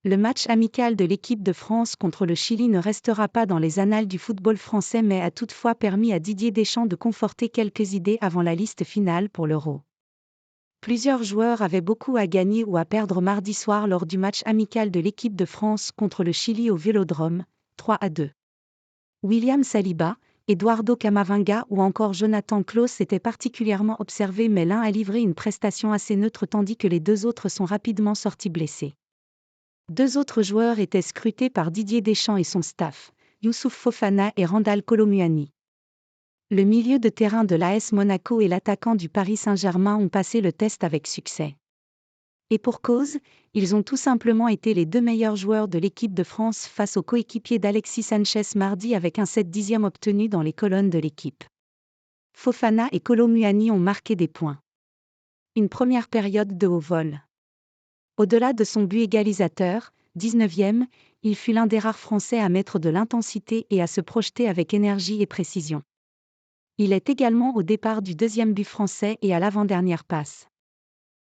Le match amical de l'équipe de France contre le Chili ne restera pas dans les annales du football français mais a toutefois permis à Didier Deschamps de conforter quelques idées avant la liste finale pour l'Euro. Plusieurs joueurs avaient beaucoup à gagner ou à perdre mardi soir lors du match amical de l'équipe de France contre le Chili au Vélodrome, 3-2. William Saliba, Eduardo Camavinga ou encore Jonathan Klaus étaient particulièrement observés mais l'un a livré une prestation assez neutre tandis que les deux autres sont rapidement sortis blessés. Deux autres joueurs étaient scrutés par Didier Deschamps et son staff, Youssouf Fofana et Randal Kolo Muani. Le milieu de terrain de l'AS Monaco et l'attaquant du Paris Saint-Germain ont passé le test avec succès. Et pour cause, ils ont tout simplement été les deux meilleurs joueurs de l'équipe de France face aux coéquipiers d'Alexis Sanchez mardi avec un 7/10 obtenu dans les colonnes de l'équipe. Fofana et Kolo Muani ont marqué des points. Une première période de haut vol. Au-delà de son but égalisateur, 19e, il fut l'un des rares Français à mettre de l'intensité et à se projeter avec énergie et précision. Il est également au départ du deuxième but français et à l'avant-dernière passe.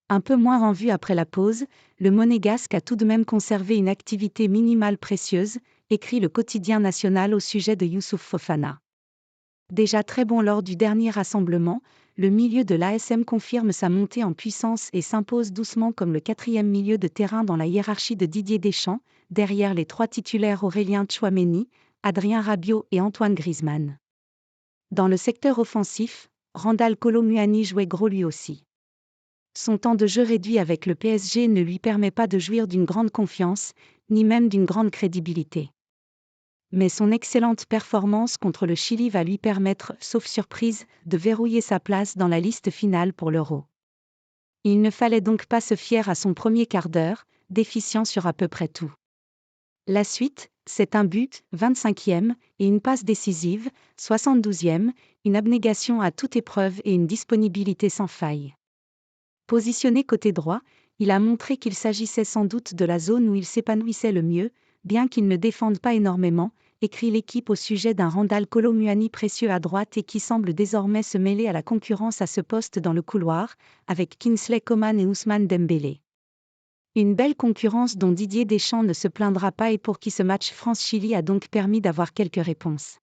Un peu moins en vue après la pause, le Monégasque a tout de même conservé une activité minimale précieuse, écrit le quotidien national au sujet de Youssouf Fofana. Déjà très bon lors du dernier rassemblement, le milieu de l'ASM confirme sa montée en puissance et s'impose doucement comme le quatrième milieu de terrain dans la hiérarchie de Didier Deschamps, derrière les trois titulaires Aurélien Tchouaméni, Adrien Rabiot et Antoine Griezmann. Dans le secteur offensif, Randal Kolo Muani jouait gros lui aussi. Son temps de jeu réduit avec le PSG ne lui permet pas de jouir d'une grande confiance, ni même d'une grande crédibilité. Mais son excellente performance contre le Chili va lui permettre, sauf surprise, de verrouiller sa place dans la liste finale pour l'Euro. Il ne fallait donc pas se fier à son premier quart d'heure, déficient sur à peu près tout. La suite, c'est un but, 25e, et une passe décisive, 72e, une abnégation à toute épreuve et une disponibilité sans faille. Positionné côté droit, il a montré qu'il s'agissait sans doute de la zone où il s'épanouissait le mieux, bien qu'il ne défende pas énormément, écrit l'équipe au sujet d'un Randal Kolo Muani précieux à droite et qui semble désormais se mêler à la concurrence à ce poste dans le couloir, avec Kingsley Coman et Ousmane Dembélé. Une belle concurrence dont Didier Deschamps ne se plaindra pas et pour qui ce match France-Chili a donc permis d'avoir quelques réponses.